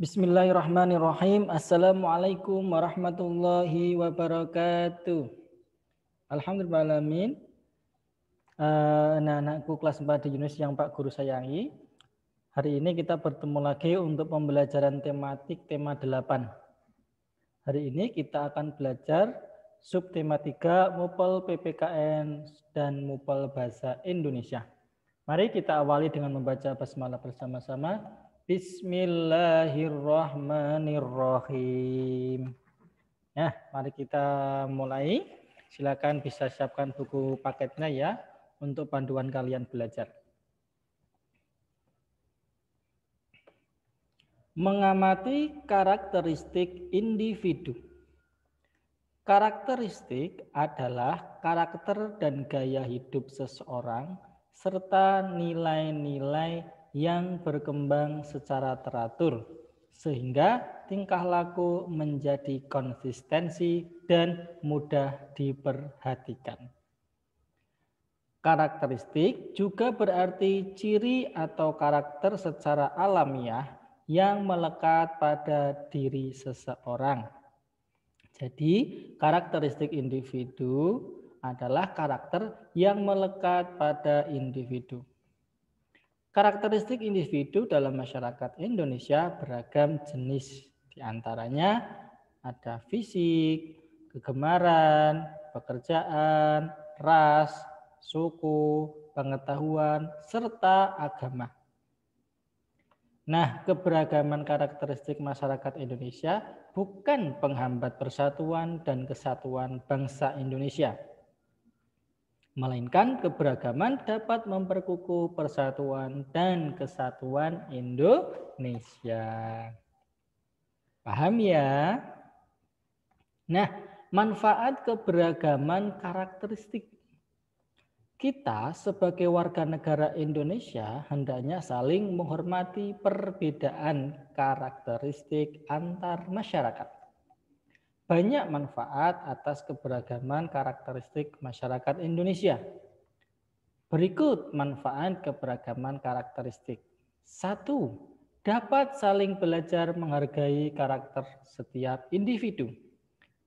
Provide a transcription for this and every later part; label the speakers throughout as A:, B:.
A: Bismillahirrahmanirrahim. Assalamualaikum warahmatullahi wabarakatuh. Alhamdulillahirrahmanirrahim. Anak-anakku kelas 4 di Yunus yang Pak Guru sayangi. Hari ini kita bertemu lagi untuk pembelajaran tematik tema 8. Hari ini kita akan belajar subtema 3 MUPEL PPKN dan MUPEL Bahasa Indonesia. Mari kita awali dengan membaca basmalah bersama-sama. Bismillahirrahmanirrahim. Ya, mari kita mulai. Silakan bisa siapkan buku paketnya ya untuk panduan kalian belajar. Mengamati karakteristik individu. Karakteristik adalah karakter dan gaya hidup seseorang serta nilai-nilai yang berkembang secara teratur sehingga tingkah laku menjadi konsistensi dan mudah diperhatikan. Karakteristik juga berarti ciri atau karakter secara alamiah yang melekat pada diri seseorang. Jadi, karakteristik individu adalah karakter yang melekat pada individu. Karakteristik individu dalam masyarakat Indonesia beragam jenis. Di antaranya ada fisik, kegemaran, pekerjaan, ras, suku, pengetahuan, serta agama. Nah, keberagaman karakteristik masyarakat Indonesia bukan penghambat persatuan dan kesatuan bangsa Indonesia, melainkan keberagaman dapat memperkukuh persatuan dan kesatuan Indonesia. Paham ya? Nah, manfaat keberagaman karakteristik. Kita sebagai warga negara Indonesia hendaknya saling menghormati perbedaan karakteristik antar masyarakat. Banyak manfaat atas keberagaman karakteristik masyarakat Indonesia. Berikut manfaat keberagaman karakteristik. 1. Dapat saling belajar menghargai karakter setiap individu.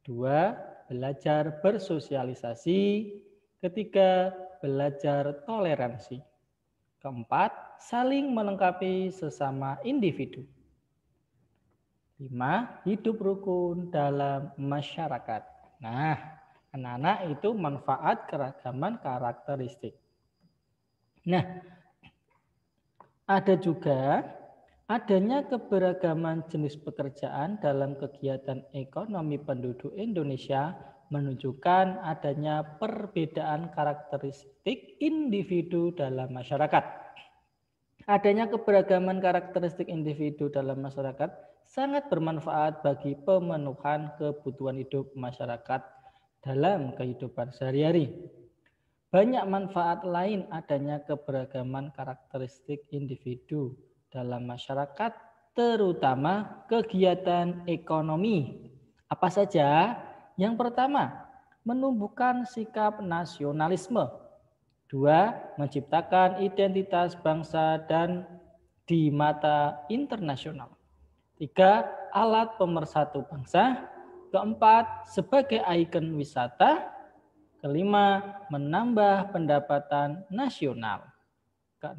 A: 2. Belajar bersosialisasi. 3. Belajar toleransi. 4. Saling melengkapi sesama individu. 5. Hidup rukun dalam masyarakat. Nah, anak-anak itu manfaat keragaman karakteristik. Nah, ada juga adanya keberagaman jenis pekerjaan dalam kegiatan ekonomi penduduk Indonesia menunjukkan adanya perbedaan karakteristik individu dalam masyarakat. Adanya keberagaman karakteristik individu dalam masyarakat sangat bermanfaat bagi pemenuhan kebutuhan hidup masyarakat dalam kehidupan sehari-hari. Banyak manfaat lain adanya keberagaman karakteristik individu dalam masyarakat, terutama kegiatan ekonomi. Apa saja? Yang pertama, menumbuhkan sikap nasionalisme. 2. Menciptakan identitas bangsa dan di mata internasional. 3. Alat pemersatu bangsa. 4. Sebagai ikon wisata. 5. Menambah pendapatan nasional. 6.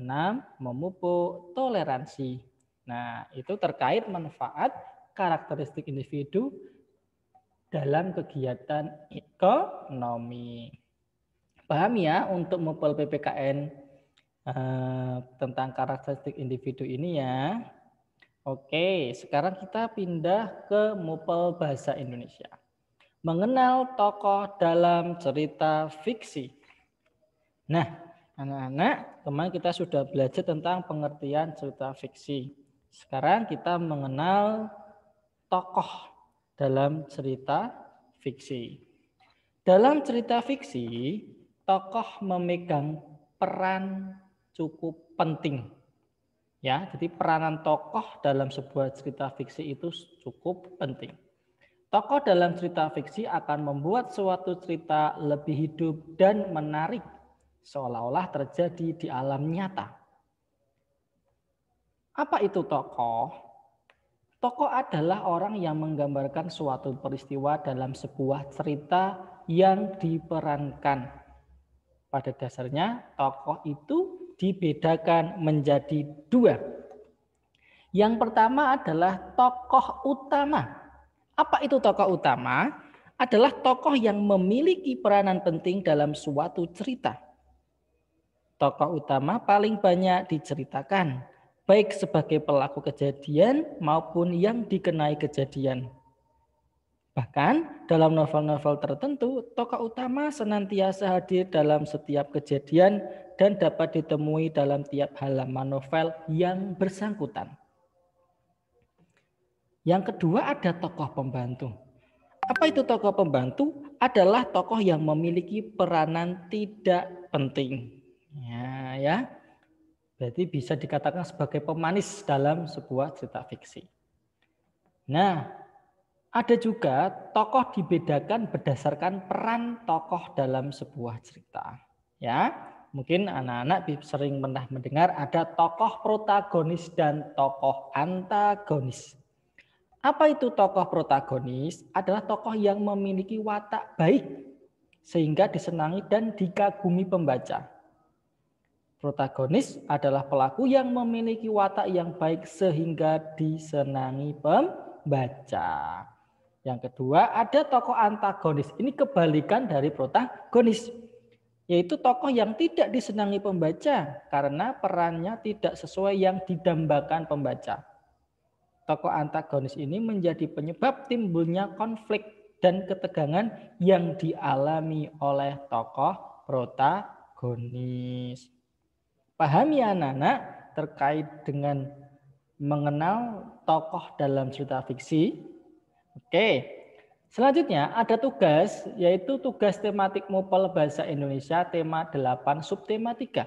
A: Memupuk toleransi. Nah, itu terkait manfaat karakteristik individu dalam kegiatan ekonomi. Paham ya untuk MUPEL PPKN tentang karakteristik individu ini ya. Oke, sekarang kita pindah ke MUPEL Bahasa Indonesia. Mengenal tokoh dalam cerita fiksi. Nah, anak-anak, kemarin kita sudah belajar tentang pengertian cerita fiksi. Sekarang kita mengenal tokoh dalam cerita fiksi. Dalam cerita fiksi, tokoh memegang peran cukup penting. Ya, jadi peranan tokoh dalam sebuah cerita fiksi itu cukup penting. Tokoh dalam cerita fiksi akan membuat suatu cerita lebih hidup dan menarik, seolah-olah terjadi di alam nyata. Apa itu tokoh? Tokoh adalah orang yang menggambarkan suatu peristiwa dalam sebuah cerita yang diperankan. Pada dasarnya, tokoh itu dibedakan menjadi dua. Yang pertama adalah tokoh utama. Apa itu tokoh utama? Adalah tokoh yang memiliki peranan penting dalam suatu cerita. Tokoh utama paling banyak diceritakan, baik sebagai pelaku kejadian maupun yang dikenai kejadian. Bahkan dalam novel-novel tertentu, tokoh utama senantiasa hadir dalam setiap kejadian dan dapat ditemui dalam tiap halaman novel yang bersangkutan. Yang kedua ada tokoh pembantu. Apa itu tokoh pembantu? Adalah tokoh yang memiliki peranan tidak penting. Ya. Berarti bisa dikatakan sebagai pemanis dalam sebuah cerita fiksi. Nah, ada juga tokoh dibedakan berdasarkan peran tokoh dalam sebuah cerita. Ya, mungkin anak-anak sering pernah mendengar ada tokoh protagonis dan tokoh antagonis. Apa itu tokoh protagonis? Adalah tokoh yang memiliki watak baik sehingga disenangi dan dikagumi pembaca. Protagonis adalah pelaku yang memiliki watak yang baik sehingga disenangi pembaca. Yang kedua ada tokoh antagonis. Ini kebalikan dari protagonis. Yaitu tokoh yang tidak disenangi pembaca karena perannya tidak sesuai yang didambakan pembaca. Tokoh antagonis ini menjadi penyebab timbulnya konflik dan ketegangan yang dialami oleh tokoh protagonis. Pahami anak-anak terkait dengan mengenal tokoh dalam cerita fiksi. Oke, selanjutnya ada tugas, yaitu tugas tematik MUPEL Bahasa Indonesia tema 8 subtema 3.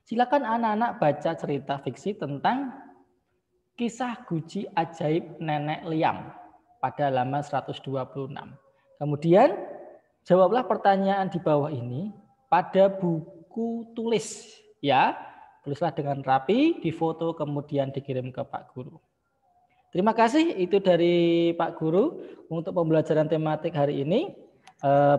A: Silakan anak-anak baca cerita fiksi tentang kisah Guci Ajaib Nenek Liam pada halaman 126. Kemudian jawablah pertanyaan di bawah ini pada buku tulis. Ya, tulislah dengan rapi, difoto kemudian dikirim ke Pak Guru. Terima kasih, itu dari Pak Guru untuk pembelajaran tematik hari ini.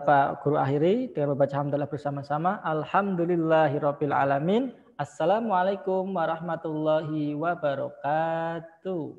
A: Pak Guru akhiri dengan membaca hamdalah bersama-sama. Alhamdulillahirabbil alamin. Assalamualaikum warahmatullahi wabarakatuh.